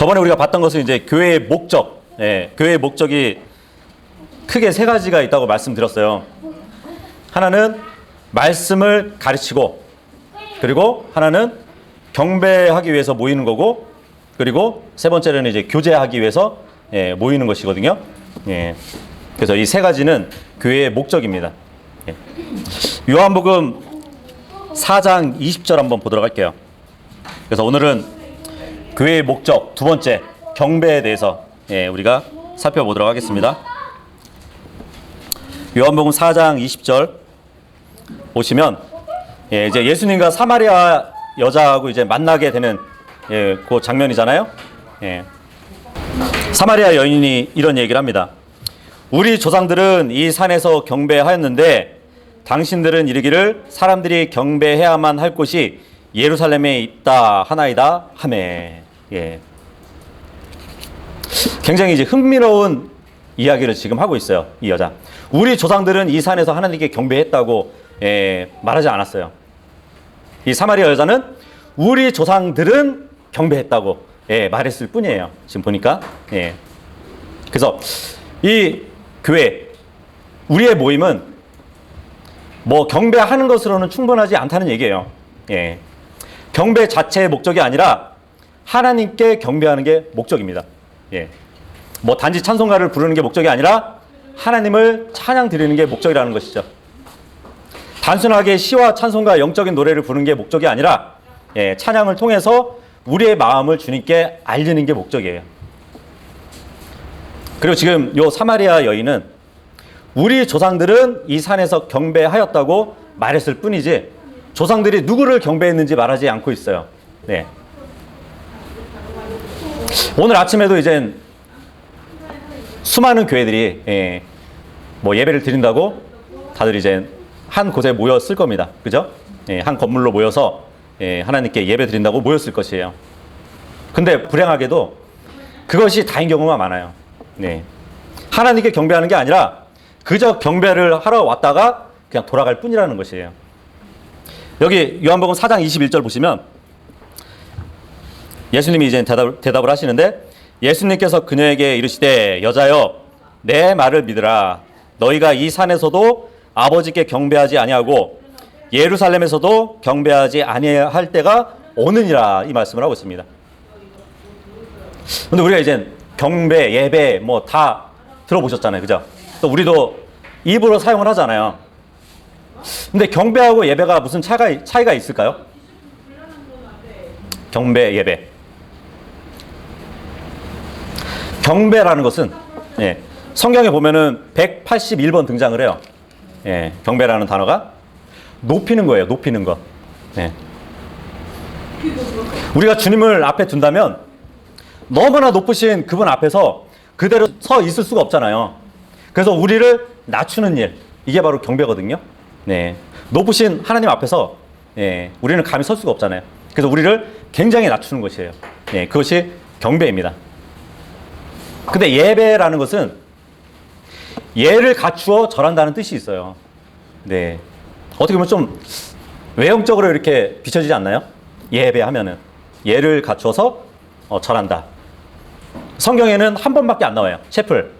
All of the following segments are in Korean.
저번에 우리가 봤던 것은 이제 교회의 목적, 교회의 목적이 크게 세 가지가 있다고 말씀드렸어요. 하나는 말씀을 가르치고, 그리고 하나는 경배하기 위해서 모이는 거고, 그리고 세 번째는 이제 교제하기 위해서 모이는 것이거든요. 그래서 이 세 가지는 교회의 목적입니다. 요한복음 4장 20절 한번 보도록 할게요. 그래서 오늘은 교회의 목적 두 번째 경배에 대해서 우리가 살펴보도록 하겠습니다. 요한복음 4장 20절 보시면 이제 예수님과 사마리아 여자하고 이제 만나게 되는 그 장면이잖아요. 사마리아 여인이 이런 얘기를 합니다. 우리 조상들은 이 산에서 경배하였는데 당신들은 이르기를 사람들이 경배해야만 할 곳이 예루살렘에 있다 하나이다 하매. 굉장히 이제 흥미로운 이야기를 지금 하고 있어요. 이 여자. 우리 조상들은 이 산에서 하나님께 경배했다고 말하지 않았어요. 이 사마리아 여자는 우리 조상들은 경배했다고 말했을 뿐이에요. 지금 보니까. 그래서 이 교회, 우리의 모임은 뭐 경배하는 것으로는 충분하지 않다는 얘기예요. 경배 자체의 목적이 아니라 하나님께 경배하는 게 목적입니다. 뭐 단지 찬송가를 부르는 게 목적이 아니라 하나님을 찬양 드리는 게 목적이라는 것이죠. 단순하게 시와 찬송가 영적인 노래를 부르는 게 목적이 아니라 찬양을 통해서 우리의 마음을 주님께 알리는 게 목적이에요. 그리고 지금 요 사마리아 여인은 우리 조상들은 이 산에서 경배하였다고 말했을 뿐이지 조상들이 누구를 경배했는지 말하지 않고 있어요. 오늘 아침에도 이제 수많은 교회들이 뭐 예배를 드린다고 다들 이제 한 곳에 모였을 겁니다. 그죠? 한 건물로 모여서 하나님께 예배 드린다고 모였을 것이에요. 근데 불행하게도 그것이 다인 경우가 많아요. 하나님께 경배하는 게 아니라 그저 경배를 하러 왔다가 그냥 돌아갈 뿐이라는 것이에요. 여기 요한복음 4장 21절 보시면 예수님이 이제 대답을 하시는데 예수님께서 그녀에게 이르시되 여자여 내 말을 믿으라. 너희가 이 산에서도 아버지께 경배하지 아니하고 예루살렘에서도 경배하지 아니할 때가 오느니라. 이 말씀을 하고 있습니다. 근데 우리가 이제 경배, 예배 뭐 다 들어보셨잖아요. 그죠? 또 우리도 입으로 사용을 하잖아요. 근데 경배하고 예배가 무슨 차이가 있을까요? 경배, 예배. 경배라는 것은 성경에 보면은 181번 등장을 해요. 경배라는 단어가 높이는 거예요. 높이는 거. 우리가 주님을 앞에 둔다면 너무나 높으신 그분 앞에서 그대로 서 있을 수가 없잖아요. 그래서 우리를 낮추는 일, 이게 바로 경배거든요. 높으신 하나님 앞에서 우리는 감히 설 수가 없잖아요. 그래서 우리를 굉장히 낮추는 것이에요. 그것이 경배입니다. 근데 예배라는 것은 예를 갖추어 절한다는 뜻이 있어요. 어떻게 보면 좀 외형적으로 이렇게 비춰지지 않나요? 예배하면은 예를 갖추어서 절한다. 성경에는 한 번밖에 안 나와요. 셰플.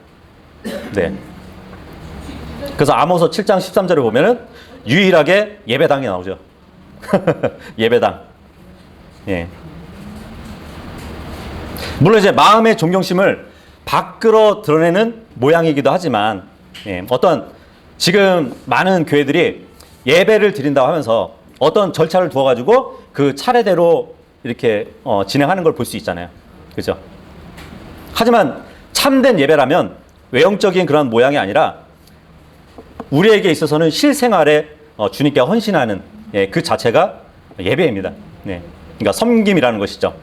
그래서 아모스 7장 13절을 보면은 유일하게 예배당이 나오죠. 예배당. 물론 이제 마음의 존경심을 밖으로 드러내는 모양이기도 하지만 어떤 지금 많은 교회들이 예배를 드린다고 하면서 어떤 절차를 두어가지고 그 차례대로 이렇게 진행하는 걸 볼 수 있잖아요. 그죠? 하지만 참된 예배라면 외형적인 그런 모양이 아니라 우리에게 있어서는 실생활에 주님께 헌신하는 그 자체가 예배입니다. 그러니까 섬김이라는 것이죠.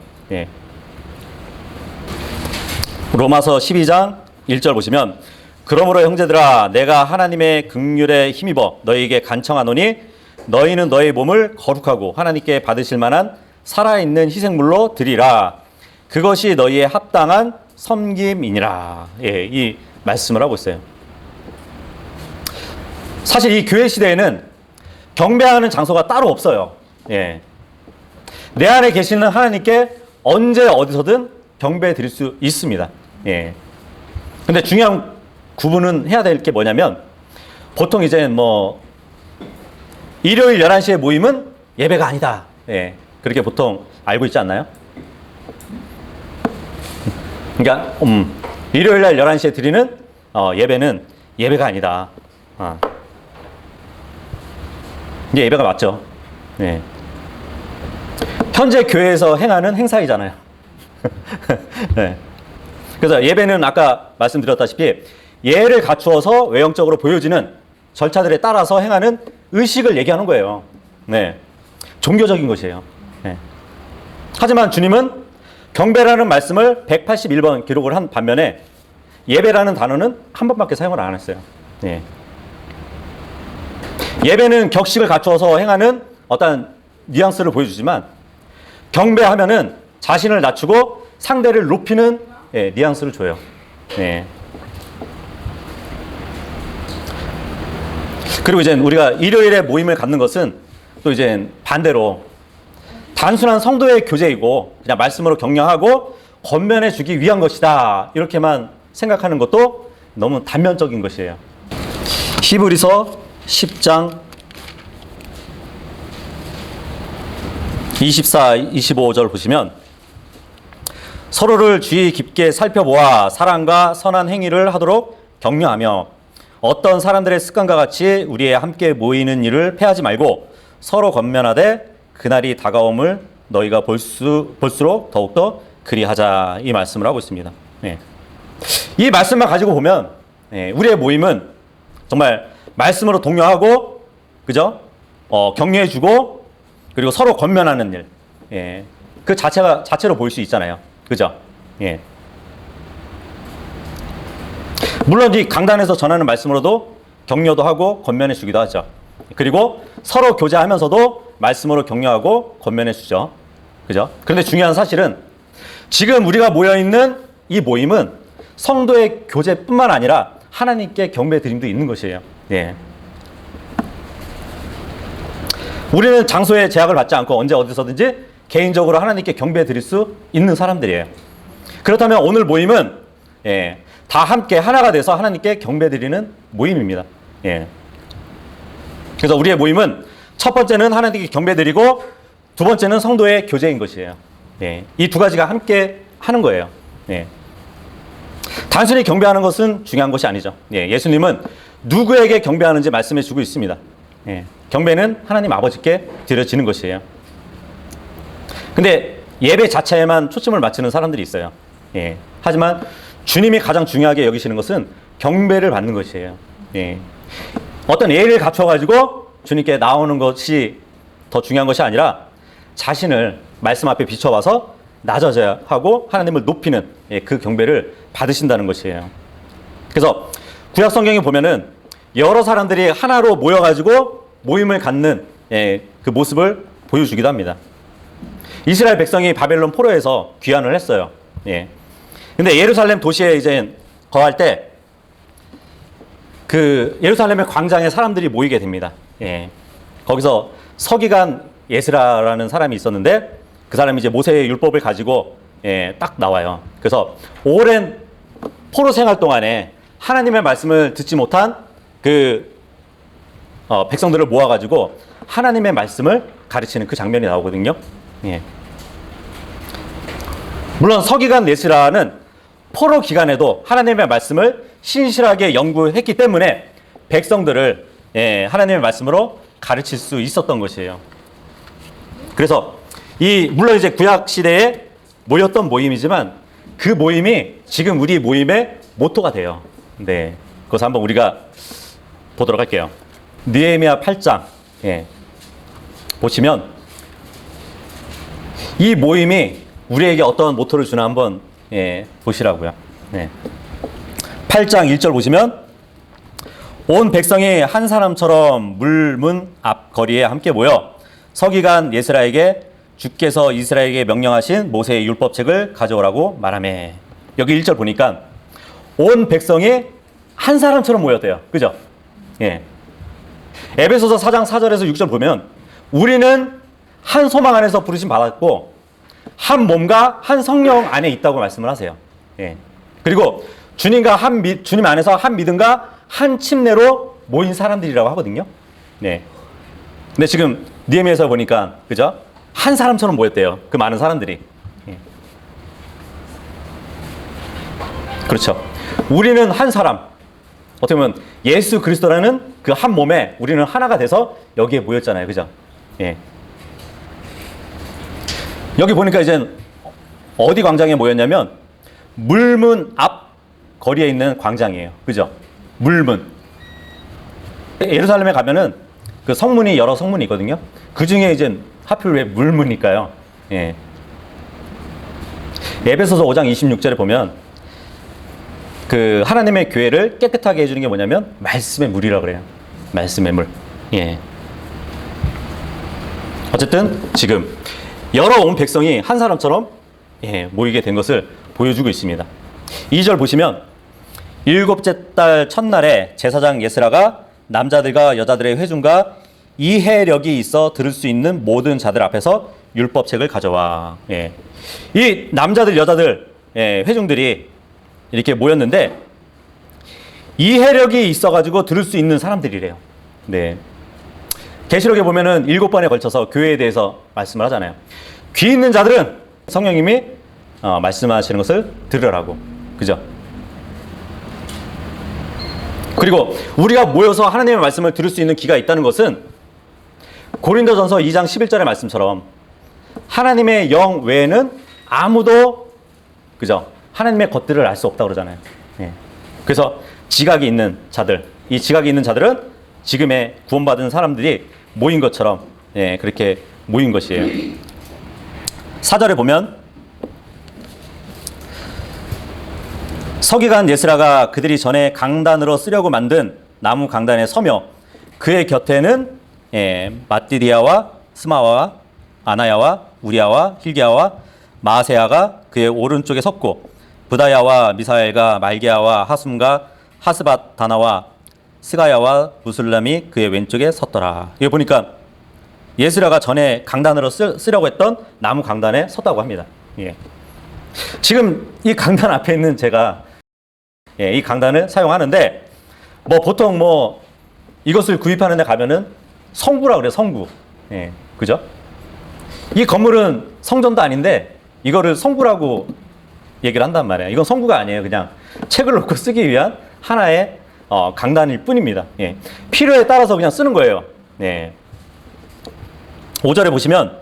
로마서 12장 1절 보시면 그러므로 형제들아 내가 하나님의 긍휼에 힘입어 너희에게 간청하노니 너희는 너희 몸을 거룩하고 하나님께 받으실 만한 살아있는 희생물로 드리라. 그것이 너희의 합당한 섬김이니라. 이 말씀을 하고 있어요. 사실 이 교회 시대에는 경배하는 장소가 따로 없어요. 내 안에 계시는 하나님께 언제 어디서든 경배 드릴 수 있습니다. 예. 근데 중요한 구분은 해야 될 게 뭐냐면, 보통 이제 뭐 일요일 11시에 모임은 예배가 아니다. 예. 그렇게 보통 알고 있지 않나요? 그러니까 일요일 날 11시에 드리는 예배는 예배가 아니다. 이게 예배가 맞죠. 네. 현재 교회에서 행하는 행사이잖아요. 네. 그래서 예배는 아까 말씀드렸다시피 예를 갖추어서 외형적으로 보여지는 절차들에 따라서 행하는 의식을 얘기하는 거예요. 네. 종교적인 것이에요. 네. 하지만 주님은 경배라는 말씀을 181번 기록을 한 반면에 예배라는 단어는 한 번밖에 사용을 안 했어요. 네. 예배는 격식을 갖추어서 행하는 어떤 뉘앙스를 보여주지만 경배하면은 자신을 낮추고 상대를 높이는 뉘앙스를 줘요. 네. 그리고 이제 우리가 일요일에 모임을 갖는 것은 또 이제 반대로 단순한 성도의 교제이고 그냥 말씀으로 격려하고 권면해 주기 위한 것이다. 이렇게만 생각하는 것도 너무 단면적인 것이에요. 히브리서 10장 24, 25절 보시면 서로를 주의 깊게 살펴보아 사랑과 선한 행위를 하도록 격려하며 어떤 사람들의 습관과 같이 우리의 함께 모이는 일을 패하지 말고 서로 권면하되 그날이 다가옴을 너희가 볼수록 더욱더 그리하자, 이 말씀을 하고 있습니다. 네. 이 말씀만 가지고 보면 우리의 모임은 정말 말씀으로 독려하고, 그죠? 격려해주고, 그리고 서로 권면하는 일, 그 자체로 보일 수 있잖아요. 그죠? 예. 물론 이 강단에서 전하는 말씀으로도 격려도 하고 권면해주기도 하죠. 그리고 서로 교제하면서도 말씀으로 격려하고 권면해주죠. 그죠? 그런데 중요한 사실은 지금 우리가 모여있는 이 모임은 성도의 교제뿐만 아니라 하나님께 경배 드림도 있는 것이에요. 예. 우리는 장소에 제약을 받지 않고 언제 어디서든지 개인적으로 하나님께 경배 드릴 수 있는 사람들이에요. 그렇다면 오늘 모임은 다 함께 하나가 돼서 하나님께 경배 드리는 모임입니다. 예. 그래서 우리의 모임은 첫 번째는 하나님께 경배 드리고 두 번째는 성도의 교제인 것이에요. 예. 이 두 가지가 함께 하는 거예요. 예. 단순히 경배하는 것은 중요한 것이 아니죠. 예. 예수님은 누구에게 경배하는지 말씀해 주고 있습니다. 예. 경배는 하나님 아버지께 드려지는 것이에요. 근데 예배 자체에만 초점을 맞추는 사람들이 있어요. 예. 하지만 주님이 가장 중요하게 여기시는 것은 경배를 받는 것이에요. 예. 어떤 예를 갖춰가지고 주님께 나오는 것이 더 중요한 것이 아니라 자신을 말씀 앞에 비춰봐서 낮아져야 하고 하나님을 높이는 그 경배를 받으신다는 것이에요. 그래서 구약 성경에 보면은 여러 사람들이 하나로 모여가지고 모임을 갖는 그 모습을 보여주기도 합니다. 이스라엘 백성이 바벨론 포로에서 귀환을 했어요. 예. 근데 예루살렘 도시에 이제 거할 때 그 예루살렘의 광장에 사람들이 모이게 됩니다. 예. 거기서 서기관 예스라라는 사람이 있었는데 그 사람이 이제 모세의 율법을 가지고 딱 나와요. 그래서 오랜 포로 생활 동안에 하나님의 말씀을 듣지 못한 그 백성들을 모아가지고 하나님의 말씀을 가르치는 그 장면이 나오거든요. 예. 물론 서기관 예스라는 포로 기간에도 하나님의 말씀을 신실하게 연구했기 때문에 백성들을 하나님의 말씀으로 가르칠 수 있었던 것이에요. 그래서 물론 이제 구약 시대에 모였던 모임이지만 그 모임이 지금 우리 모임의 모토가 돼요. 네, 그것을 한번 우리가 보도록 할게요. 느헤미야 8장 보시면 이 모임이 우리에게 어떤 모토를 주나 한번 보시라고요. 8장 1절 보시면 온 백성이 한 사람처럼 물문 앞 거리에 함께 모여 서기관 예스라에게 주께서 이스라엘에게 명령하신 모세의 율법책을 가져오라고 말하매. 여기 1절 보니까 온 백성이 한 사람처럼 모였대요. 그죠? 예. 에베소서 4장 4절에서 6절 보면 우리는 한 소망 안에서 부르심 받았고 한 몸과 한 성령 안에 있다고 말씀을 하세요. 예. 그리고 주님 안에서 한 믿음과 한 침례로 모인 사람들이라고 하거든요. 네. 근데 지금 느헤미야에서 보니까 그죠? 한 사람처럼 모였대요. 그 많은 사람들이. 예. 그렇죠. 우리는 한 사람. 어떻게 보면 예수 그리스도라는 그 한 몸에 우리는 하나가 돼서 여기에 모였잖아요. 그죠? 예. 여기 보니까 이제 어디 광장에 모였냐면 물문 앞 거리에 있는 광장이에요. 그죠? 물문. 예루살렘에 가면은 그 성문이 여러 성문이 있거든요. 그 중에 이제 하필 왜 물문일까요? 예. 에베소서 5장 26절에 보면 그 하나님의 교회를 깨끗하게 해주는 게 뭐냐면 말씀의 물이라고 그래요. 말씀의 물. 예. 어쨌든 지금 여러 온 백성이 한 사람처럼 모이게 된 것을 보여주고 있습니다. 2절 보시면 일곱째 달 첫날에 제사장 예스라가 남자들과 여자들의 회중과 이해력이 있어 들을 수 있는 모든 자들 앞에서 율법책을 가져와. 예. 이 남자들 여자들 회중들이 이렇게 모였는데 이해력이 있어가지고 들을 수 있는 사람들이래요. 네. 계시록에 보면은 7번에 걸쳐서 교회에 대해서 말씀을 하잖아요. 귀 있는 자들은 성령님이 말씀하시는 것을 들으라고. 그죠? 그리고 우리가 모여서 하나님의 말씀을 들을 수 있는 귀가 있다는 것은 고린도전서 2장 11절의 말씀처럼 하나님의 영 외에는 아무도 그죠? 하나님의 것들을 알 수 없다고 그러잖아요. 예. 그래서 지각이 있는 자들, 이 지각이 있는 자들은 지금의 구원받은 사람들이 모인 것처럼 그렇게 모인 것이에요. 4절에 보면 서기관 예스라가 그들이 전에 강단으로 쓰려고 만든 나무 강단에 서며 그의 곁에는 마띠디아와 스마와 아나야와 우리아와 힐기야와 마세야가 그의 오른쪽에 섰고 부다야와 미사엘과 말기야와 하숨과 하스밧 다나와 스가야와 무술람이 그의 왼쪽에 섰더라. 이거 보니까 예스라가 전에 강단으로 쓰려고 했던 나무 강단에 섰다고 합니다. 예. 지금 이 강단 앞에 있는 제가 이 강단을 사용하는데 보통 이것을 구입하는 데 가면은 성구라 그래요. 성구. 예. 그죠? 이 건물은 성전도 아닌데 이거를 성구라고 얘기를 한단 말이에요. 이건 성구가 아니에요. 그냥 책을 놓고 쓰기 위한 하나의 강단일 뿐입니다. 예. 필요에 따라서 그냥 쓰는 거예요. 예. 5절에 보시면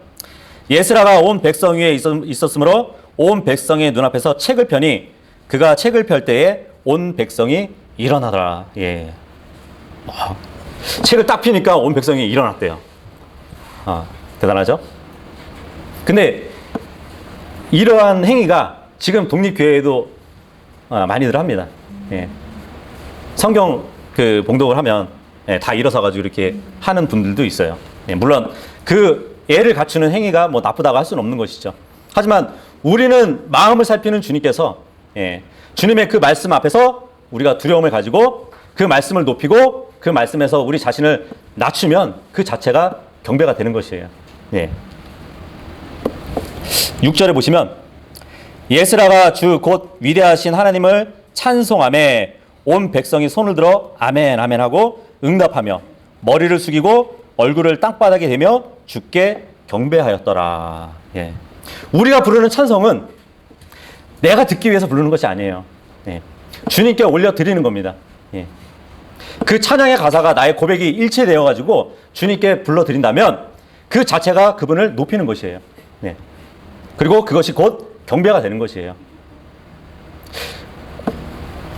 예스라가 온 백성 위에 있었으므로 온 백성의 눈앞에서 책을 펴니 그가 책을 펼 때에 온 백성이 일어나더라. 예. 책을 딱 펴니까 온 백성이 일어났대요. 대단하죠? 근데 이러한 행위가 지금 독립교회에도 많이들 합니다. 예. 성경 봉독을 하면 다 일어서가지고 이렇게 하는 분들도 있어요. 예. 물론 그 예를 갖추는 행위가 나쁘다고 할 수는 없는 것이죠. 하지만 우리는 마음을 살피는 주님께서 주님의 그 말씀 앞에서 우리가 두려움을 가지고 그 말씀을 높이고 그 말씀에서 우리 자신을 낮추면 그 자체가 경배가 되는 것이에요. 예. 6절에 보시면 예스라가 주 곧 위대하신 하나님을 찬송하며 온 백성이 손을 들어 아멘 아멘 하고 응답하며 머리를 숙이고 얼굴을 땅바닥에 대며 주께 경배하였더라. 예. 우리가 부르는 찬송은 내가 듣기 위해서 부르는 것이 아니에요. 예. 주님께 올려드리는 겁니다. 예. 그 찬양의 가사가 나의 고백이 일치되어 가지고 주님께 불러드린다면 그 자체가 그분을 높이는 것이에요. 예. 그리고 그것이 곧 경배가 되는 것이에요.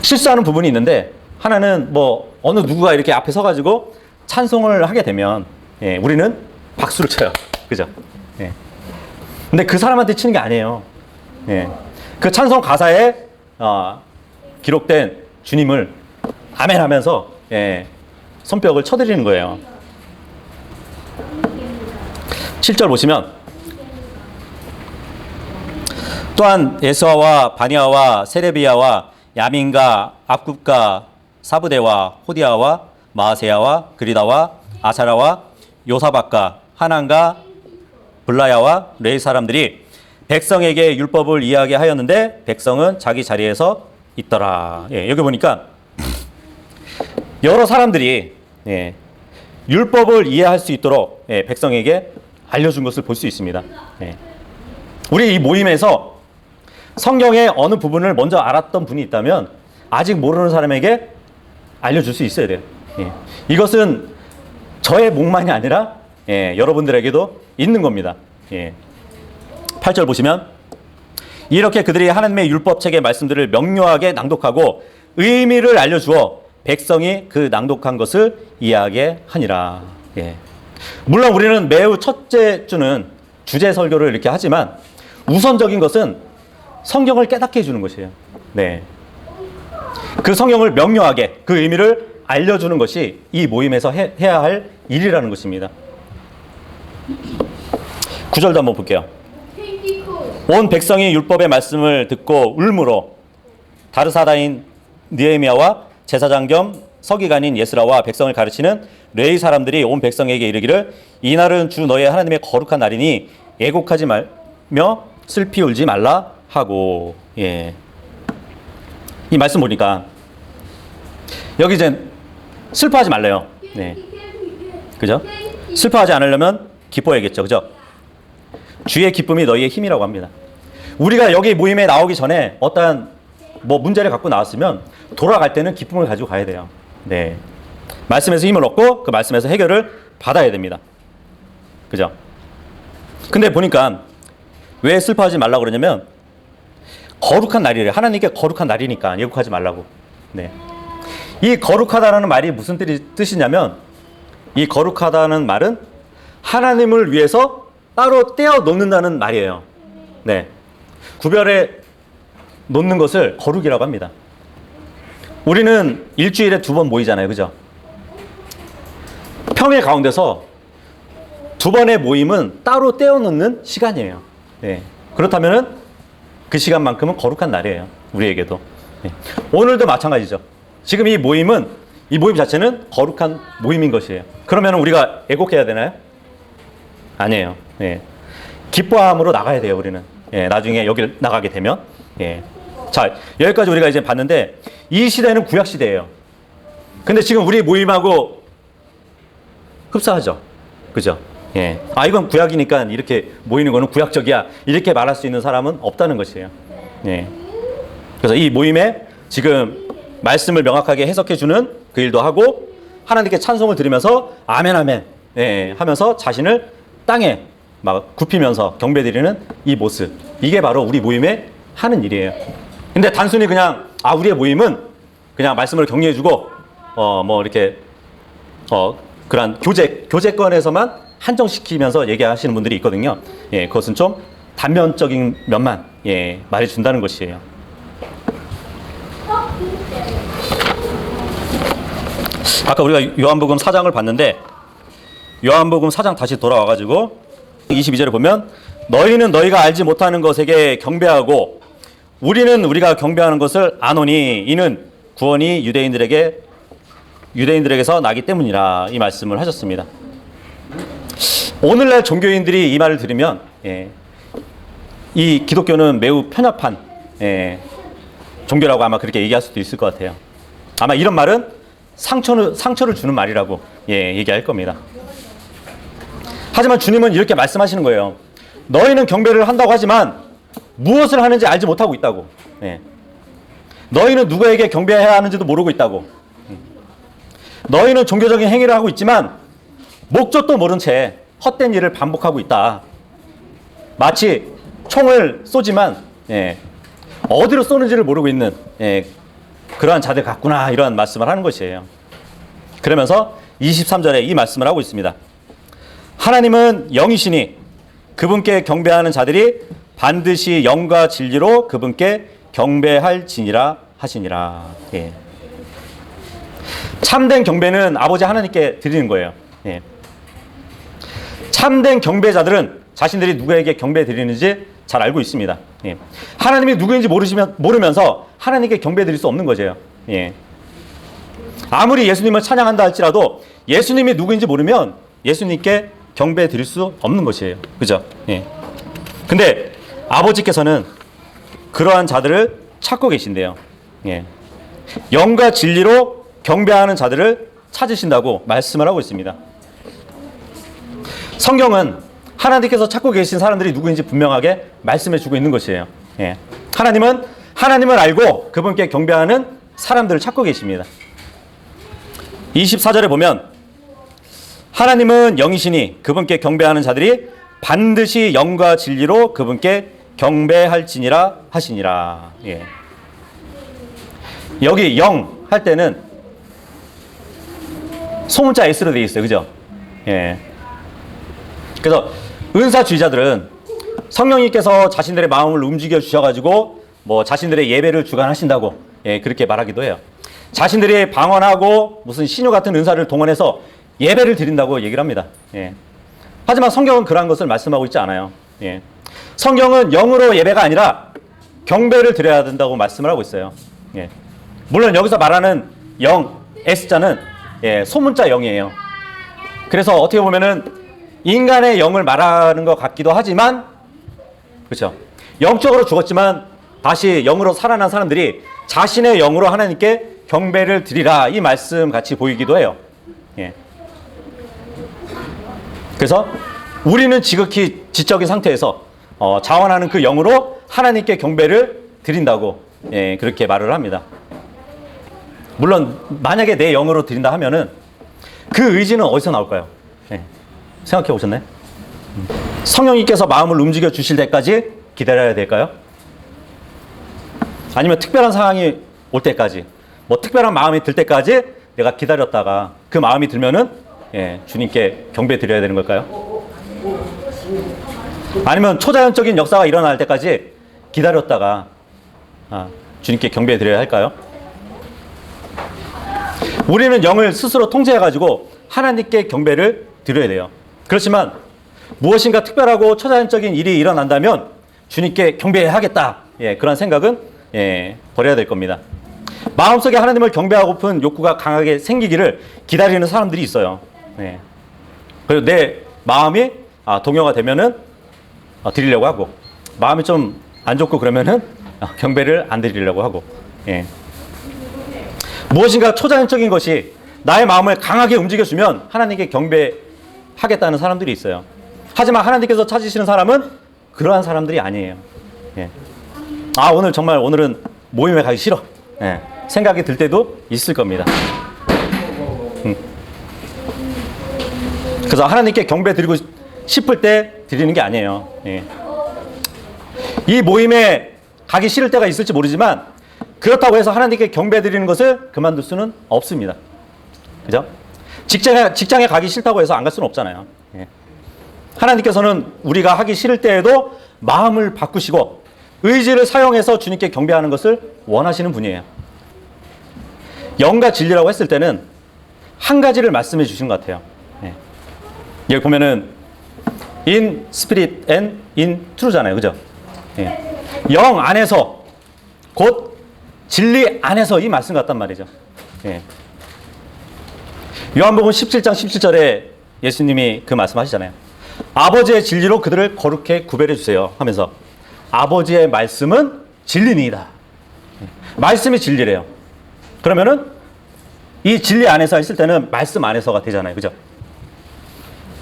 실수하는 부분이 있는데 하나는 어느 누구가 이렇게 앞에 서가지고 찬송을 하게 되면 우리는 박수를 쳐요. 그죠? 예. 근데 그 사람한테 치는 게 아니에요. 예. 그 찬송 가사에 기록된 주님을 아멘 하면서 손뼉을 쳐드리는 거예요. 7절 보시면 또한 예스와와 바니아와 세레비야와 야민과 압굽과 사부대와 호디아와 마아세야와 그리다와 아사라와 요사박과 하난과 블라야와 레이 사람들이 백성에게 율법을 이해하게 하였는데 백성은 자기 자리에서 있더라. 예, 여기 보니까 여러 사람들이 예, 율법을 이해할 수 있도록 예, 백성에게 알려준 것을 볼 수 있습니다. 예. 우리 이 모임에서 성경의 어느 부분을 먼저 알았던 분이 있다면 아직 모르는 사람에게 알려줄 수 있어야 돼요. 예. 이것은 저의 몫만이 아니라 예, 여러분들에게도 있는 겁니다. 예. 8절 보시면 이렇게 그들이 하나님의 율법책의 말씀들을 명료하게 낭독하고 의미를 알려주어 백성이 그 낭독한 것을 이해하게 하니라. 예. 물론 우리는 매우 첫째 주는 주제 설교를 이렇게 하지만 우선적인 것은 성경을 깨닫게 해주는 것이에요. 네. 그 성경을 명료하게 그 의미를 알려주는 것이 이 모임에서 해야 할 일이라는 것입니다. 9절도 한번 볼게요. 온 백성이 율법의 말씀을 듣고 울므로 다르사다인 느헤미야와 제사장 겸 서기관인 예스라와 백성을 가르치는 레위 사람들이 온 백성에게 이르기를 이날은 주 너의 하나님의 거룩한 날이니 애곡하지 말며 슬피 울지 말라 하고. 예. 이 말씀 보니까 여기 이제 슬퍼하지 말래요. 네. 그죠? 슬퍼하지 않으려면 기뻐야겠죠. 그죠? 주의 기쁨이 너희의 힘이라고 합니다. 우리가 여기 모임에 나오기 전에 어떠한 문제를 갖고 나왔으면 돌아갈 때는 기쁨을 가지고 가야 돼요. 네. 말씀에서 힘을 얻고 그 말씀에서 해결을 받아야 됩니다. 그죠? 근데 보니까 왜 슬퍼하지 말라고 그러냐면 거룩한 날이래요. 하나님께 거룩한 날이니까 예국하지 말라고. 네. 이 거룩하다라는 말이 무슨 뜻이냐면 이 거룩하다는 말은 하나님을 위해서 따로 떼어 놓는다는 말이에요. 네. 구별해 놓는 것을 거룩이라고 합니다. 우리는 일주일에 2번 모이잖아요. 그죠? 평일 가운데서 2번의 모임은 따로 떼어 놓는 시간이에요. 네. 그렇다면은 그 시간만큼은 거룩한 날이에요. 우리에게도. 네. 오늘도 마찬가지죠. 지금 이 모임 자체는 거룩한 모임인 것이에요. 그러면 우리가 애곡해야 되나요? 아니에요. 예. 기뻐함으로 나가야 돼요, 우리는. 예, 나중에 여기를 나가게 되면. 예. 자, 여기까지 우리가 이제 봤는데, 이 시대는 구약 시대예요. 근데 지금 우리 모임하고 흡사하죠. 그죠? 예. 아, 이건 구약이니까 이렇게 모이는 거는 구약적이야. 이렇게 말할 수 있는 사람은 없다는 것이에요. 예. 그래서 이 모임에 지금 말씀을 명확하게 해석해주는 그 일도 하고, 하나님께 찬송을 드리면서, 아멘, 아멘, 예, 하면서 자신을 땅에 막 굽히면서 경배드리는 이 모습. 이게 바로 우리 모임에 하는 일이에요. 근데 단순히 그냥, 우리의 모임은 그냥 말씀을 격려해주고, 이렇게, 그런 교제권에서만 한정시키면서 얘기하시는 분들이 있거든요. 예, 그것은 좀 단면적인 면만, 예, 말해준다는 것이에요. 아까 우리가 요한복음 4장을 봤는데, 요한복음 4장 다시 돌아와가지고 22절에 보면 너희는 너희가 알지 못하는 것에게 경배하고 우리는 우리가 경배하는 것을 아노니 이는 구원이 유대인들에게서 나기 때문이라. 이 말씀을 하셨습니다. 오늘날 종교인들이 이 말을 들으면 이 기독교는 매우 편협한 종교라고 아마 그렇게 얘기할 수도 있을 것 같아요. 아마 이런 말은 상처를 주는 말이라고 얘기할 겁니다. 하지만 주님은 이렇게 말씀하시는 거예요. 너희는 경배를 한다고 하지만 무엇을 하는지 알지 못하고 있다고. 너희는 누구에게 경배해야 하는지도 모르고 있다고. 너희는 종교적인 행위를 하고 있지만 목적도 모른 채 헛된 일을 반복하고 있다. 마치 총을 쏘지만 어디로 쏘는지를 모르고 있는 그러한 자들 같구나, 이런 말씀을 하는 것이에요. 그러면서 23절에 이 말씀을 하고 있습니다. 하나님은 영이시니 그분께 경배하는 자들이 반드시 영과 진리로 그분께 경배할지니라 하시니라. 예. 참된 경배는 아버지 하나님께 드리는 거예요. 예. 참된 경배자들은 자신들이 누구에게 경배 드리는지 잘 알고 있습니다. 예. 하나님이 누구인지 모르면서 하나님께 경배 드릴 수 없는 거죠. 예. 아무리 예수님을 찬양한다 할지라도 예수님이 누구인지 모르면 예수님께 경배 드릴 수 없는 것이에요. 그죠? 예. 근데 아버지께서는 그러한 자들을 찾고 계신대요. 예. 영과 진리로 경배하는 자들을 찾으신다고 말씀을 하고 있습니다. 성경은 하나님께서 찾고 계신 사람들이 누구인지 분명하게 말씀해 주고 있는 것이에요. 예. 하나님은 하나님을 알고 그분께 경배하는 사람들을 찾고 계십니다. 24절에 보면 하나님은 영이시니 그분께 경배하는 자들이 반드시 영과 진리로 그분께 경배할지니라 하시니라. 예. 여기 영 할 때는 소문자 S로 되어 있어요. 그죠? 예. 그래서 은사주의자들은 성령님께서 자신들의 마음을 움직여 주셔가지고 뭐 자신들의 예배를 주관하신다고 예, 그렇게 말하기도 해요. 자신들이 방언하고 무슨 신유 같은 은사를 동원해서 예배를 드린다고 얘기를 합니다. 예. 하지만 성경은 그러한 것을 말씀하고 있지 않아요. 예. 성경은 영으로 예배가 아니라 경배를 드려야 된다고 말씀을 하고 있어요. 예. 물론 여기서 말하는 영, S자는 예, 소문자 영이에요. 그래서 어떻게 보면은 인간의 영을 말하는 것 같기도 하지만, 그렇죠? 영적으로 죽었지만 다시 영으로 살아난 사람들이 자신의 영으로 하나님께 경배를 드리라 이 말씀 같이 보이기도 해요. 예. 그래서 우리는 지극히 지적인 상태에서 자원하는 그 영으로 하나님께 경배를 드린다고 예, 그렇게 말을 합니다. 물론 만약에 내 영으로 드린다 하면은 그 의지는 어디서 나올까요? 예. 생각해 보셨나요? 성령님께서 마음을 움직여 주실 때까지 기다려야 될까요? 아니면 특별한 상황이 올 때까지, 뭐 특별한 마음이 들 때까지 내가 기다렸다가 그 마음이 들면은 예, 주님께 경배 드려야 되는 걸까요? 아니면 초자연적인 역사가 일어날 때까지 기다렸다가 주님께 경배 드려야 할까요? 우리는 영을 스스로 통제해가지고 하나님께 경배를 드려야 돼요. 그렇지만 무엇인가 특별하고 초자연적인 일이 일어난다면 주님께 경배하겠다. 예, 그런 생각은 예, 버려야 될 겁니다. 마음속에 하나님을 경배하고픈 욕구가 강하게 생기기를 기다리는 사람들이 있어요. 예. 그리고 내 마음이 동요가 되면은 드리려고 하고, 마음이 좀 안 좋고 그러면은 경배를 안 드리려고 하고. 예. 무엇인가 초자연적인 것이 나의 마음을 강하게 움직여주면 하나님께 경배하겠다는 사람들이 있어요. 하지만 하나님께서 찾으시는 사람은 그러한 사람들이 아니에요. 예. 오늘 정말 오늘은 모임에 가기 싫어. 예. 생각이 들 때도 있을 겁니다. 그래서 하나님께 경배 드리고 싶을 때 드리는 게 아니에요. 예. 이 모임에 가기 싫을 때가 있을지 모르지만 그렇다고 해서 하나님께 경배 드리는 것을 그만둘 수는 없습니다. 그죠? 직장에 가기 싫다고 해서 안 갈 수는 없잖아요. 예. 하나님께서는 우리가 하기 싫을 때에도 마음을 바꾸시고 의지를 사용해서 주님께 경배하는 것을 원하시는 분이에요. 영과 진리라고 했을 때는 한 가지를 말씀해 주신 것 같아요. 예. 여기 보면은 in spirit and in truth잖아요. 그죠? 예. 영 안에서 곧 진리 안에서 이 말씀 같단 말이죠. 예. 요한복음 17장 17절에 예수님이 그 말씀 하시잖아요. 아버지의 진리로 그들을 거룩해 구별해 주세요 하면서 아버지의 말씀은 진리니이다. 말씀이 진리래요. 그러면은 이 진리 안에서 있을 때는 말씀 안에서가 되잖아요. 그죠?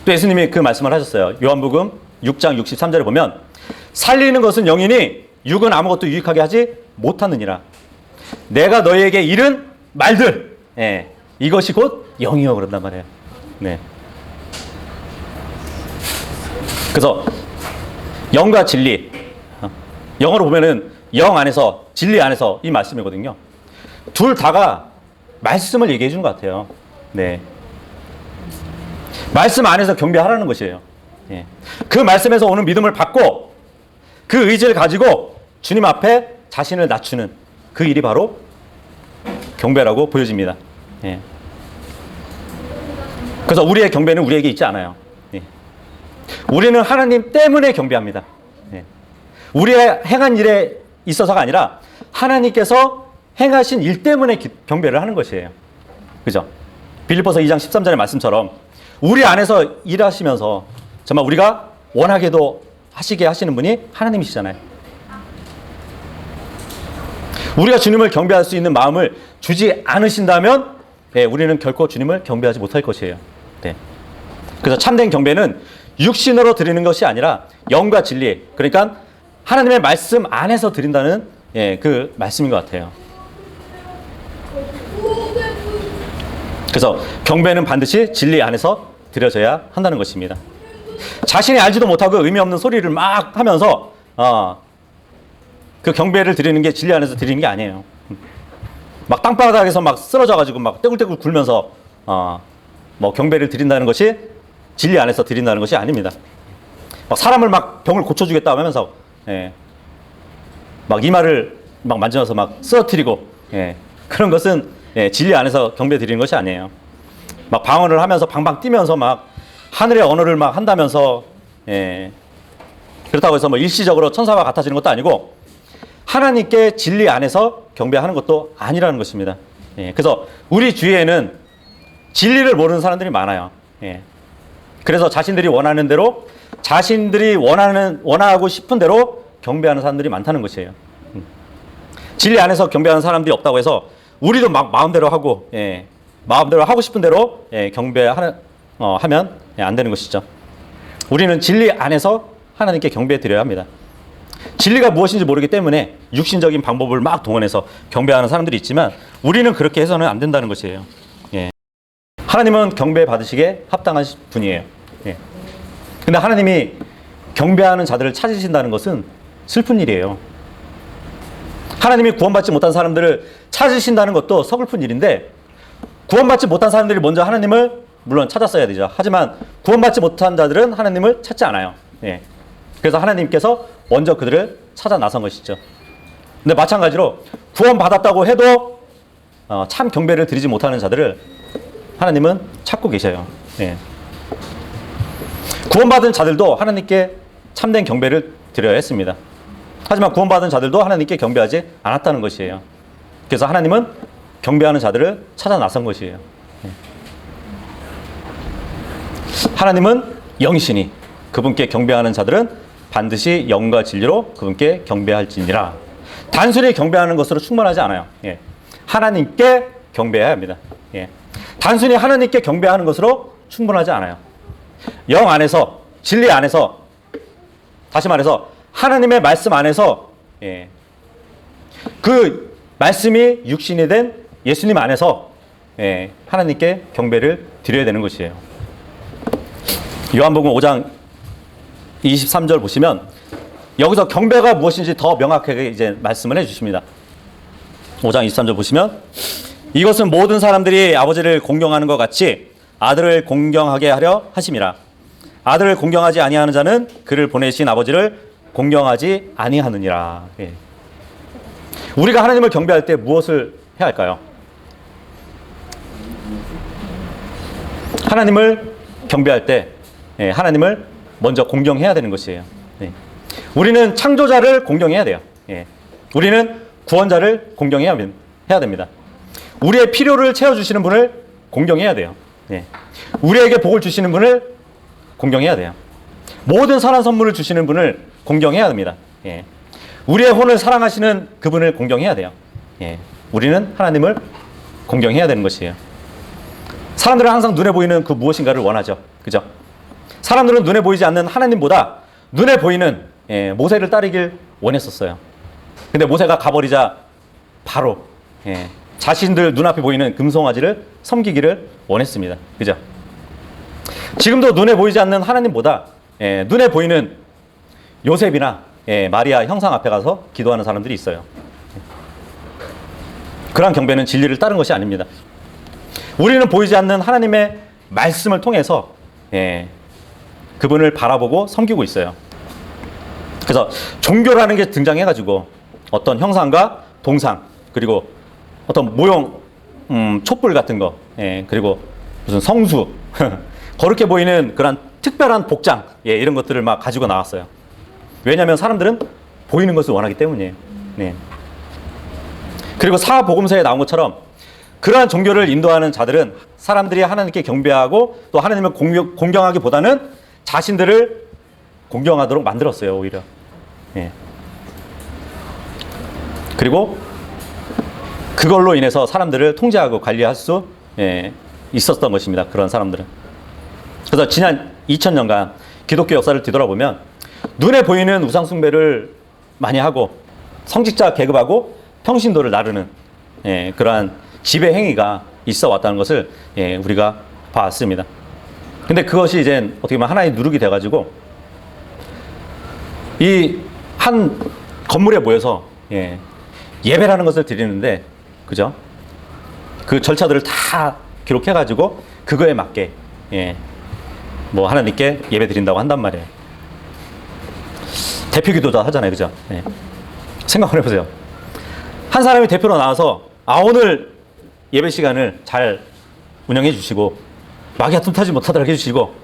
또 예수님이 그 말씀을 하셨어요. 요한복음 6장 63절에 보면 살리는 것은 영이니 육은 아무것도 유익하게 하지 못하느니라. 내가 너희에게 이른 말들, 예, 이것이 곧 영이요 그런단 말이에요. 네. 그래서 영과 진리, 영어로 보면은 영 안에서 진리 안에서 이 말씀이거든요. 둘 다가 말씀을 얘기해 주는 것 같아요. 네. 말씀 안에서 경배하라는 것이에요. 예. 그 말씀에서 오는 믿음을 받고 그 의지를 가지고 주님 앞에 자신을 낮추는 그 일이 바로 경배라고 보여집니다. 예. 그래서 우리의 경배는 우리에게 있지 않아요. 예. 우리는 하나님 때문에 경배합니다. 예. 우리의 행한 일에 있어서가 아니라 하나님께서 행하신 일 때문에 경배를 하는 것이에요. 그죠? 빌립보서 2장 13절의 말씀처럼 우리 안에서 일하시면서 정말 우리가 원하게도 하시게 하시는 분이 하나님이시잖아요. 우리가 주님을 경배할 수 있는 마음을 주지 않으신다면 우리는 결코 주님을 경배하지 못할 것이에요. 네. 그래서 참된 경배는 육신으로 드리는 것이 아니라 영과 진리, 그러니까 하나님의 말씀 안에서 드린다는 그 말씀인 것 같아요. 그래서 경배는 반드시 진리 안에서 드려져야 한다는 것입니다. 자신이 알지도 못하고 의미 없는 소리를 막 하면서 그 경배를 드리는 게 진리 안에서 드리는 게 아니에요. 막 땅바닥에서 막 쓰러져가지고 막 떼굴떼굴 굴면서 뭐 경배를 드린다는 것이 진리 안에서 드린다는 것이 아닙니다. 막 사람을 막 병을 고쳐주겠다 하면서 막 이마를 막 만져서 막 쓰러뜨리고 그런 것은 진리 안에서 경배 드리는 것이 아니에요. 막 방언을 하면서 방방 뛰면서 막 하늘의 언어를 막 한다면서 그렇다고 해서 뭐 일시적으로 천사와 같아지는 것도 아니고 하나님께 진리 안에서 경배하는 것도 아니라는 것입니다. 그래서 우리 주위에는 진리를 모르는 사람들이 많아요. 그래서 자신들이 원하는 대로 자신들이 원하고 싶은 대로 경배하는 사람들이 많다는 것이에요. 진리 안에서 경배하는 사람들이 없다고 해서 우리도 막 마음대로 하고 마음대로 하고 싶은 대로 경배하면 안 되는 것이죠. 우리는 진리 안에서 하나님께 경배 드려야 합니다. 진리가 무엇인지 모르기 때문에 육신적인 방법을 막 동원해서 경배하는 사람들이 있지만 우리는 그렇게 해서는 안 된다는 것이에요. 하나님은 경배 받으시기에 합당한 분이에요. 근데 하나님이 경배하는 자들을 찾으신다는 것은 슬픈 일이에요. 하나님이 구원받지 못한 사람들을 찾으신다는 것도 서글픈 일인데 구원받지 못한 사람들이 먼저 하나님을 물론 찾았어야 되죠. 하지만 구원받지 못한 자들은 하나님을 찾지 않아요. 그래서 하나님께서 먼저 그들을 찾아 나선 것이죠. 근데 마찬가지로 구원받았다고 해도 참 경배를 드리지 못하는 자들을 하나님은 찾고 계셔요. 구원받은 자들도 하나님께 참된 경배를 드려야 했습니다. 하지만 구원받은 자들도 하나님께 경배하지 않았다는 것이에요. 그래서 하나님은 경배하는 자들을 찾아 나선 것이에요. 하나님은 영이시니 그분께 경배하는 자들은 반드시 영과 진리로 그분께 경배할지니라. 단순히 경배하는 것으로 충분하지 않아요. 하나님께 경배해야 합니다. 단순히 하나님께 경배하는 것으로 충분하지 않아요. 영 안에서, 진리 안에서, 다시 말해서 하나님의 말씀 안에서 그 말씀이 육신이 된 예수님 안에서 하나님께 경배를 드려야 되는 것이에요. 요한복음 5장 23절 보시면 여기서 경배가 무엇인지 더 명확하게 이제 말씀을 해주십니다. 5장 23절 보시면 이것은 모든 사람들이 아버지를 공경하는 것 같이 아들을 공경하게 하려 하심이라. 아들을 공경하지 아니하는 자는 그를 보내신 아버지를 공경하지 아니하느니라. 우리가 하나님을 경배할 때 무엇을 해야 할까요? 하나님을 경배할 때 하나님을 먼저 공경해야 되는 것이에요. 우리는 창조자를 공경해야 돼요. 우리는 구원자를 공경해야 됩니다. 우리의 필요를 채워주시는 분을 공경해야 돼요. 우리에게 복을 주시는 분을 공경해야 돼요. 모든 선한 선물을 주시는 분을 공경해야 됩니다. 우리의 혼을 사랑하시는 그분을 공경해야 돼요. 우리는 하나님을 공경해야 되는 것이에요. 사람들은 항상 눈에 보이는 그 무엇인가를 원하죠. 그죠? 사람들은 눈에 보이지 않는 하나님보다 눈에 보이는 모세를 따르길 원했었어요. 근데 모세가 가버리자 바로 자신들 눈앞에 보이는 금송아지를 섬기기를 원했습니다. 그죠? 지금도 눈에 보이지 않는 하나님보다 눈에 보이는 요셉이나 마리아 형상 앞에 가서 기도하는 사람들이 있어요. 그러한 경배는 진리를 따른 것이 아닙니다. 우리는 보이지 않는 하나님의 말씀을 통해서 그분을 바라보고 섬기고 있어요. 그래서 종교라는 게 등장해가지고 어떤 형상과 동상 그리고 어떤 모형 촛불 같은 거 그리고 무슨 성수 거룩해 보이는 그런 특별한 복장 이런 것들을 막 가지고 나왔어요. 왜냐하면 사람들은 보이는 것을 원하기 때문이에요. 그리고 사복음서에 나온 것처럼 그러한 종교를 인도하는 자들은 사람들이 하나님께 경배하고 또 하나님을 공경하기보다는 자신들을 공경하도록 만들었어요, 오히려. 예. 그리고 그걸로 인해서 사람들을 통제하고 관리할 수 있었던 것입니다. 그런 사람들은. 그래서 지난 2000년간 기독교 역사를 뒤돌아보면 눈에 보이는 우상 숭배를 많이 하고 성직자 계급하고 평신도를 나르는 그러한 지배 행위가 있어 왔다는 것을 우리가 봤습니다. 근데 그것이 이제 어떻게 보면 하나의 누룩이 돼가지고 이 한 건물에 모여서 예배라는 것을 드리는데, 그죠? 그 절차들을 다 기록해가지고 그거에 맞게 뭐 하나님께 예배 드린다고 한단 말이에요. 대표기도도 하잖아요, 그죠? 생각을 해보세요. 한 사람이 대표로 나와서 오늘 예배 시간을 잘 운영해 주시고 마귀가 틈타지 못하도록 해주시고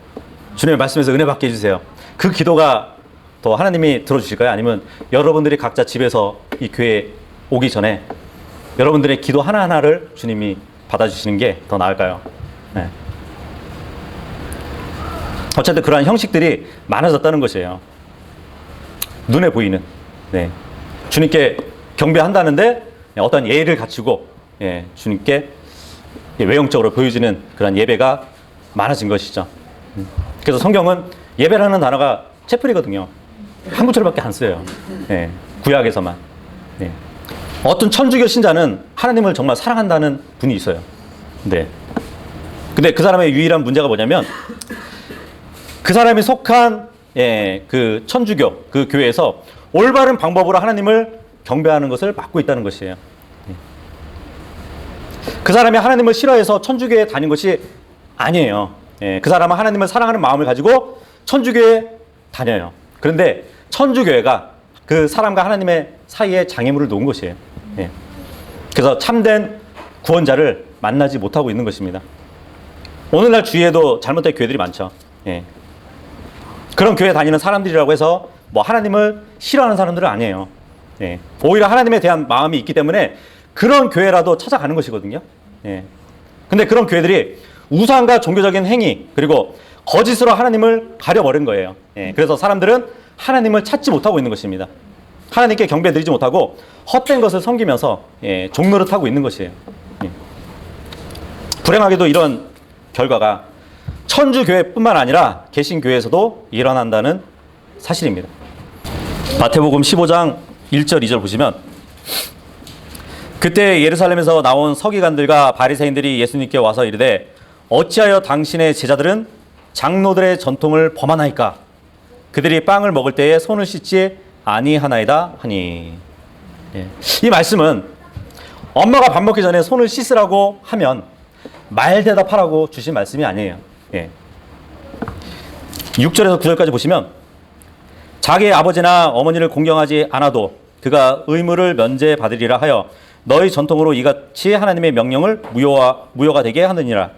주님의 말씀에서 은혜 받게 해주세요. 그 기도가 더 하나님이 들어주실까요? 아니면 여러분들이 각자 집에서 이 교회에 오기 전에 여러분들의 기도 하나하나를 주님이 받아주시는 게 더 나을까요? 네. 어쨌든 그러한 형식들이 많아졌다는 것이에요. 눈에 보이는. 주님께 경배한다는데 어떤 예의를 갖추고 주님께 외형적으로 보여지는 그런 예배가 많아진 것이죠. 그래서 성경은 예배라는 단어가 채플이거든요. 한 구절밖에 안 써요. 구약에서만. 어떤 천주교 신자는 하나님을 정말 사랑한다는 분이 있어요. 근데 그 사람의 유일한 문제가 뭐냐면 그 사람이 속한 그 천주교 그 교회에서 올바른 방법으로 하나님을 경배하는 것을 막고 있다는 것이에요. 그 사람이 하나님을 싫어해서 천주교에 다닌 것이 아니에요. 그 사람은 하나님을 사랑하는 마음을 가지고 천주교에 다녀요. 그런데 천주교회가 그 사람과 하나님의 사이에 장애물을 놓은 것이에요. 그래서 참된 구원자를 만나지 못하고 있는 것입니다. 오늘날 주위에도 잘못된 교회들이 많죠. 그런 교회 다니는 사람들이라고 해서 뭐 하나님을 싫어하는 사람들은 아니에요. 오히려 하나님에 대한 마음이 있기 때문에 그런 교회라도 찾아가는 것이거든요. 근데 그런 교회들이 우상과 종교적인 행위 그리고 거짓으로 하나님을 가려버린 거예요. 그래서 사람들은 하나님을 찾지 못하고 있는 것입니다. 하나님께 경배드리지 못하고 헛된 것을 섬기면서 종노릇하고 있는 것이에요. 불행하게도 이런 결과가 천주교회뿐만 아니라 개신교회에서도 일어난다는 사실입니다. 마태복음 15장 1절 2절 보시면 그때 예루살렘에서 나온 서기관들과 바리새인들이 예수님께 와서 이르되 어찌하여 당신의 제자들은 장로들의 전통을 범하나이까? 그들이 빵을 먹을 때에 손을 씻지 아니하나이다 하니. 이 말씀은 엄마가 밥 먹기 전에 손을 씻으라고 하면 말 대답하라고 주신 말씀이 아니에요. 6절에서 9절까지 보시면 자기의 아버지나 어머니를 공경하지 않아도 그가 의무를 면제받으리라 하여 너희 전통으로 이같이 하나님의 명령을 무효가 되게 하느니라.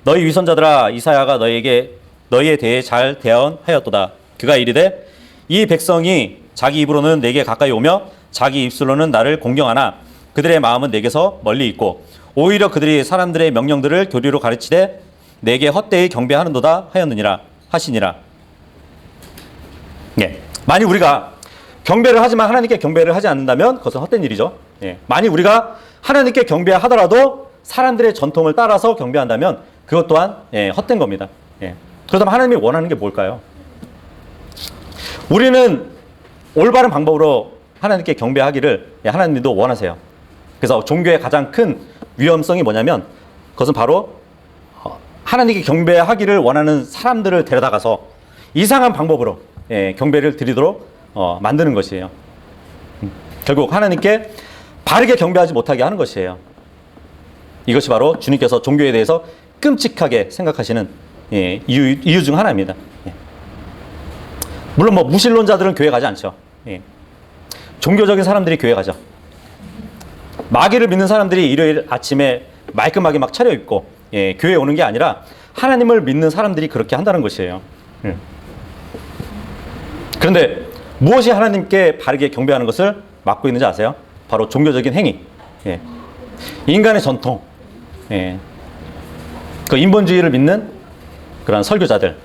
너희 위선자들아 이사야가 너희에 대해 잘 대언하였도다. 그가 이르되 이 백성이 자기 입으로는 내게 가까이 오며 자기 입술로는 나를 공경하나 그들의 마음은 내게서 멀리 있고 오히려 그들이 사람들의 명령들을 교리로 가르치되 내게 헛되이 경배하는도다 하시니라. 만일 우리가 경배를 하지만 하나님께 경배를 하지 않는다면 그것은 헛된 일이죠. 만일 우리가 하나님께 경배하더라도 사람들의 전통을 따라서 경배한다면 그것 또한 헛된 겁니다. 그렇다면 하나님이 원하는 게 뭘까요? 우리는 올바른 방법으로 하나님께 경배하기를 하나님도 원하세요. 그래서 종교의 가장 큰 위험성이 뭐냐면 그것은 바로 하나님께 경배하기를 원하는 사람들을 데려다가서 이상한 방법으로 경배를 드리도록 만드는 것이에요. 결국 하나님께 바르게 경배하지 못하게 하는 것이에요. 이것이 바로 주님께서 종교에 대해서 끔찍하게 생각하시는 이유 중 하나입니다. 물론 뭐 무신론자들은 교회 가지 않죠. 종교적인 사람들이 교회 가죠. 마귀를 믿는 사람들이 일요일 아침에 말끔하게 막 차려입고 교회에 오는 게 아니라 하나님을 믿는 사람들이 그렇게 한다는 것이에요. 그런데 무엇이 하나님께 바르게 경배하는 것을 막고 있는지 아세요? 바로 종교적인 행위, 인간의 전통, 그 인본주의를 믿는 그런 설교자들.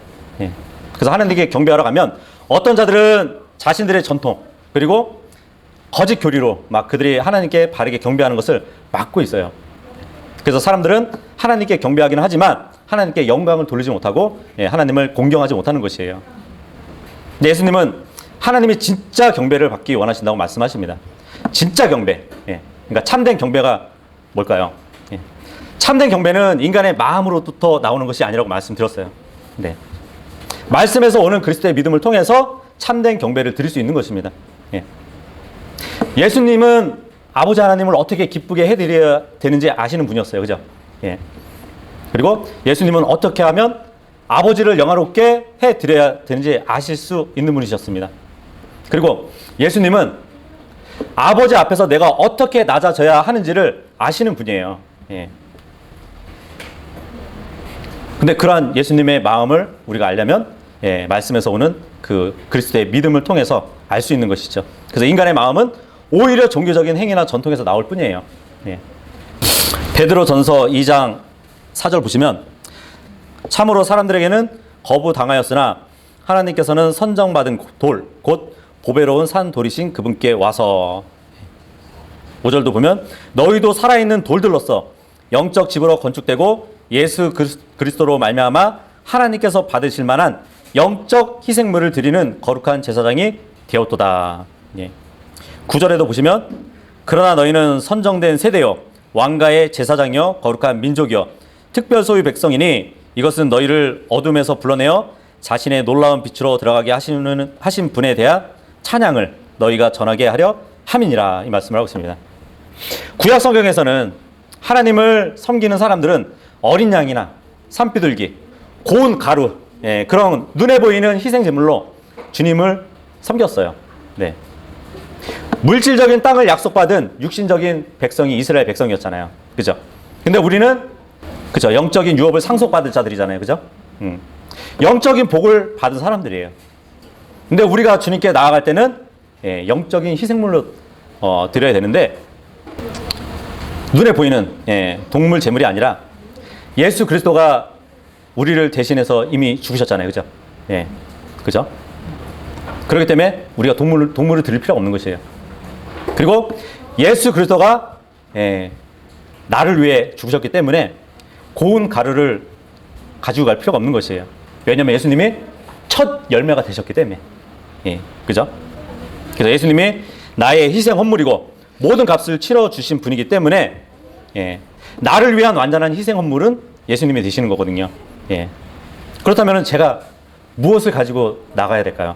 그래서 하나님께 경배하러 가면 어떤 자들은 자신들의 전통 그리고 거짓 교리로 막 그들이 하나님께 바르게 경배하는 것을 막고 있어요. 그래서 사람들은 하나님께 경배하기는 하지만 하나님께 영광을 돌리지 못하고 하나님을 공경하지 못하는 것이에요. 근데 예수님은 하나님이 진짜 경배를 받기 원하신다고 말씀하십니다. 진짜 경배. 그러니까 참된 경배가 뭘까요? 참된 경배는 인간의 마음으로부터 나오는 것이 아니라고 말씀드렸어요. 네. 말씀에서 오는 그리스도의 믿음을 통해서 참된 경배를 드릴 수 있는 것입니다. 예수님은 아버지 하나님을 어떻게 기쁘게 해드려야 되는지 아시는 분이었어요. 그죠? 그리고 예수님은 어떻게 하면 아버지를 영화롭게 해드려야 되는지 아실 수 있는 분이셨습니다. 그리고 예수님은 아버지 앞에서 내가 어떻게 낮아져야 하는지를 아시는 분이에요. 근데 그러한 예수님의 마음을 우리가 알려면 말씀에서 오는 그 그리스도의 믿음을 통해서 알 수 있는 것이죠. 그래서 인간의 마음은 오히려 종교적인 행위나 전통에서 나올 뿐이에요. 베드로전서 2장 4절 보시면 참으로 사람들에게는 거부당하였으나 하나님께서는 선정받은 돌, 곧 보배로운 산 돌이신 그분께 와서 5절도 보면 너희도 살아있는 돌들로서 영적 집으로 건축되고 예수 그리스도로 말미암아 하나님께서 받으실 만한 영적 희생물을 드리는 거룩한 제사장이 되었도다. 9절에도 보시면 그러나 너희는 선정된 세대요 왕가의 제사장이요 거룩한 민족이요 특별 소유 백성이니 이것은 너희를 어둠에서 불러내어 자신의 놀라운 빛으로 들어가게 하신 분에 대한 찬양을 너희가 전하게 하려 함이니라 이 말씀을 하고 있습니다. 구약 성경에서는 하나님을 섬기는 사람들은 어린 양이나 산비둘기, 고운 가루 그런 눈에 보이는 희생제물로 주님을 섬겼어요. 네. 물질적인 땅을 약속받은 육신적인 백성이 이스라엘 백성이었잖아요. 그죠? 근데 우리는 그죠? 영적인 유업을 상속받을 자들이잖아요. 그죠? 영적인 복을 받은 사람들이에요. 근데 우리가 주님께 나아갈 때는 영적인 희생물로 드려야 되는데 눈에 보이는 동물 제물이 아니라 예수 그리스도가 우리를 대신해서 이미 죽으셨잖아요. 그죠? 그죠? 그렇기 때문에 우리가 동물을 드릴 필요가 없는 것이에요. 그리고 예수 그리스도가 나를 위해 죽으셨기 때문에 고운 가루를 가지고 갈 필요가 없는 것이에요. 왜냐하면 예수님이 첫 열매가 되셨기 때문에. 그죠? 그래서 예수님이 나의 희생 헌물이고 모든 값을 치러주신 분이기 때문에 나를 위한 완전한 희생 헌물은 예수님이 되시는 거거든요. 그렇다면 제가 무엇을 가지고 나가야 될까요?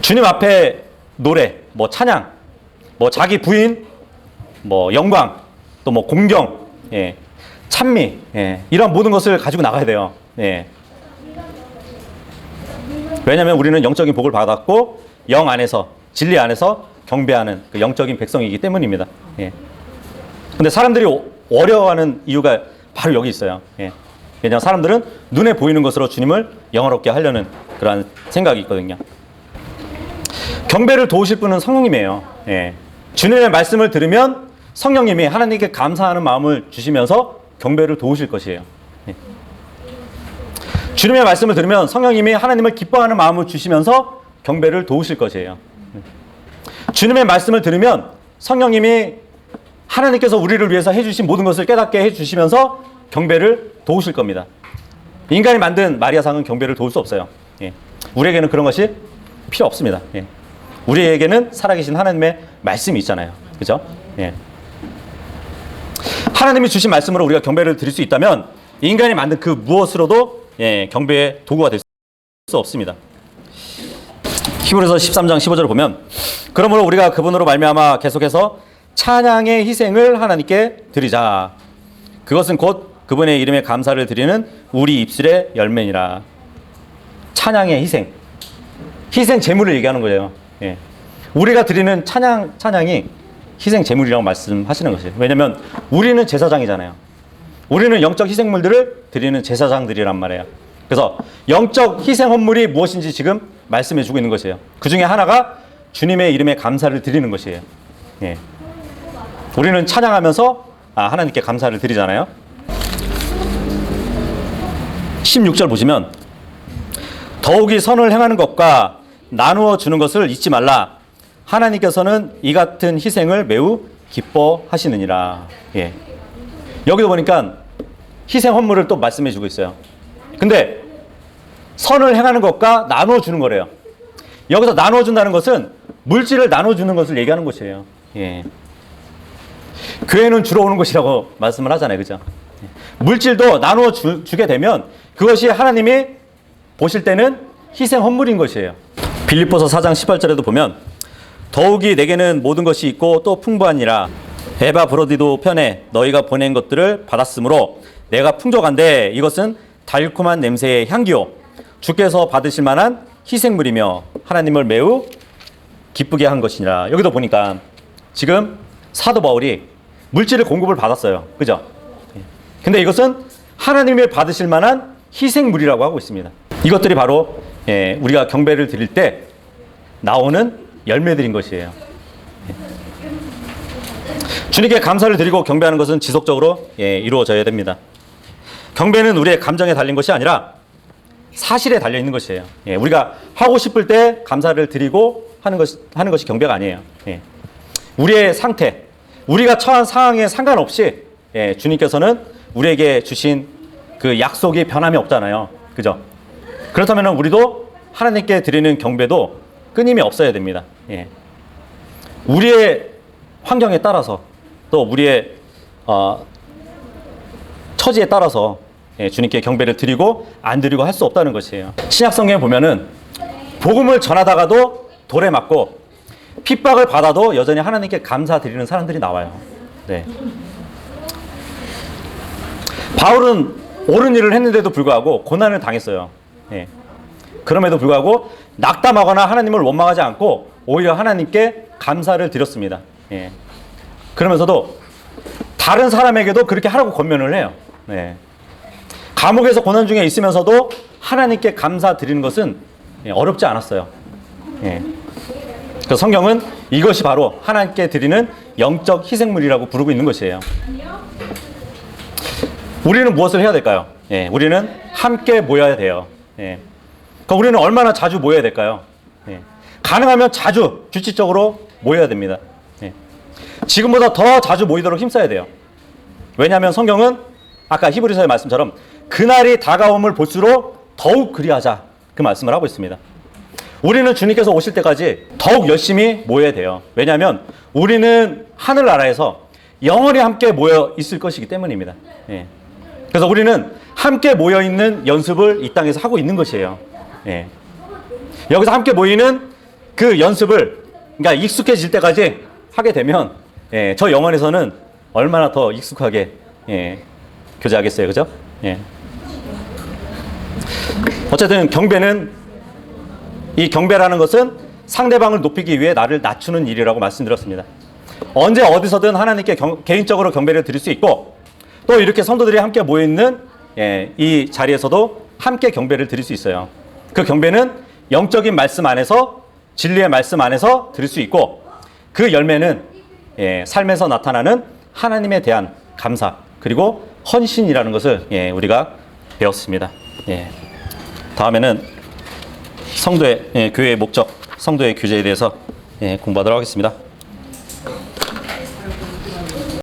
주님 앞에 노래, 뭐 찬양, 뭐 자기 부인, 뭐 영광, 또 뭐 공경, 찬미, 이런 모든 것을 가지고 나가야 돼요. 왜냐하면 우리는 영적인 복을 받았고 영 안에서 진리 안에서 경배하는 그 영적인 백성이기 때문입니다. 근데 사람들이 어려워하는 이유가 바로 여기 있어요. 왜냐하면 사람들은 눈에 보이는 것으로 주님을 영화롭게 하려는 그런 생각이 있거든요. 경배를 도우실 분은 성령님이에요. 주님의 말씀을 들으면 성령님이 하나님께 감사하는 마음을 주시면서 경배를 도우실 것이에요. 주님의 말씀을 들으면 성령님이 하나님을 기뻐하는 마음을 주시면서 경배를 도우실 것이에요. 주님의 말씀을 들으면 성령님이 하나님께서 우리를 위해서 해주신 모든 것을 깨닫게 해주시면서 경배를 도우실 겁니다. 인간이 만든 마리아상은 경배를 도울 수 없어요. 우리에게는 그런 것이 필요 없습니다. 우리에게는 살아계신 하나님의 말씀이 있잖아요. 그죠? 하나님이 주신 말씀으로 우리가 경배를 드릴 수 있다면 인간이 만든 그 무엇으로도 경배의 도구가 될 수 없습니다. 히브리서 13장 15절을 보면 그러므로 우리가 그분으로 말미암아 계속해서 찬양의 희생을 하나님께 드리자. 그것은 곧 그분의 이름에 감사를 드리는 우리 입술의 열매니라. 찬양의 희생. 희생 제물을 얘기하는 거예요. 우리가 드리는 찬양이 희생 제물이라고 말씀하시는 것이에요. 왜냐하면 우리는 제사장이잖아요. 우리는 영적 희생물들을 드리는 제사장들이란 말이에요. 그래서 영적 희생 헌물이 무엇인지 지금 말씀해 주고 있는 것이에요. 그 중에 하나가 주님의 이름에 감사를 드리는 것이에요. 우리는 찬양하면서 하나님께 감사를 드리잖아요. 16절 보시면 더욱이 선을 행하는 것과 나누어 주는 것을 잊지 말라. 하나님께서는 이 같은 희생을 매우 기뻐하시느니라. 예. 여기도 보니까 희생 헌물을 또 말씀해 주고 있어요. 근데 선을 행하는 것과 나누어 주는 거래요. 여기서 나누어 준다는 것은 물질을 나누어 주는 것을 얘기하는 것이에요. 예. 교회는 주로 오는 것이라고 말씀을 하잖아요. 그죠? 물질도 나누어 주게 되면 그것이 하나님이 보실 때는 희생 헌물인 것이에요. 빌립보서 4장 18절에도 보면 더욱이 내게는 모든 것이 있고 또 풍부하니라. 에바 브로디도 편에 너희가 보낸 것들을 받았으므로 내가 풍족한데 이것은 달콤한 냄새의 향기요 주께서 받으실 만한 희생물이며 하나님을 매우 기쁘게 한 것이니라. 여기도 보니까 지금 사도 바울이 물질을 공급을 받았어요. 그죠? 근데 이것은 하나님이 받으실 만한 희생물이라고 하고 있습니다. 이것들이 바로 우리가 경배를 드릴 때 나오는 열매들인 것이에요. 주님께 감사를 드리고 경배하는 것은 지속적으로 이루어져야 됩니다. 경배는 우리의 감정에 달린 것이 아니라 사실에 달려 있는 것이에요. 우리가 하고 싶을 때 감사를 드리고 하는 것이 경배가 아니에요. 우리의 상태, 우리가 처한 상황에 상관없이 주님께서는 우리에게 주신 그 약속이 변함이 없잖아요. 그죠? 그렇다면 우리도 하나님께 드리는 경배도 끊임이 없어야 됩니다. 우리의 환경에 따라서 또 우리의 처지에 따라서 주님께 경배를 드리고 안 드리고 할 수 없다는 것이에요. 신약 성경에 보면은 복음을 전하다가도 돌에 맞고 핍박을 받아도 여전히 하나님께 감사드리는 사람들이 나와요. 네. 바울은 옳은 일을 했는데도 불구하고 고난을 당했어요. 그럼에도 불구하고 낙담하거나 하나님을 원망하지 않고 오히려 하나님께 감사를 드렸습니다. 그러면서도 다른 사람에게도 그렇게 하라고 권면을 해요. 감옥에서 고난 중에 있으면서도 하나님께 감사드리는 것은 어렵지 않았어요. 그래서 성경은 이것이 바로 하나님께 드리는 영적 희생물이라고 부르고 있는 것이에요. 우리는 무엇을 해야 될까요? 우리는 함께 모여야 돼요. 그러니까 우리는 얼마나 자주 모여야 될까요? 가능하면 자주 규칙적으로 모여야 됩니다. 지금보다 더 자주 모이도록 힘써야 돼요. 왜냐하면 성경은 아까 히브리서의 말씀처럼 그날이 다가옴을 볼수록 더욱 그리하자 그 말씀을 하고 있습니다. 우리는 주님께서 오실 때까지 더욱 열심히 모여야 돼요. 왜냐하면 우리는 하늘나라에서 영원히 함께 모여 있을 것이기 때문입니다. 그래서 우리는 함께 모여 있는 연습을 이 땅에서 하고 있는 것이에요. 여기서 함께 모이는 그 연습을 그러니까 익숙해질 때까지 하게 되면 저 영혼에서는 얼마나 더 익숙하게 교제하겠어요. 그죠? 어쨌든 경배는 이 경배라는 것은 상대방을 높이기 위해 나를 낮추는 일이라고 말씀드렸습니다. 언제 어디서든 하나님께 개인적으로 경배를 드릴 수 있고 또 이렇게 성도들이 함께 모여있는 이 자리에서도 함께 경배를 드릴 수 있어요. 그 경배는 영적인 말씀 안에서 진리의 말씀 안에서 드릴 수 있고 그 열매는 삶에서 나타나는 하나님에 대한 감사 그리고 헌신이라는 것을 우리가 배웠습니다. 다음에는 성도의 교회의 목적, 성도의 규제에 대해서 공부하도록 하겠습니다.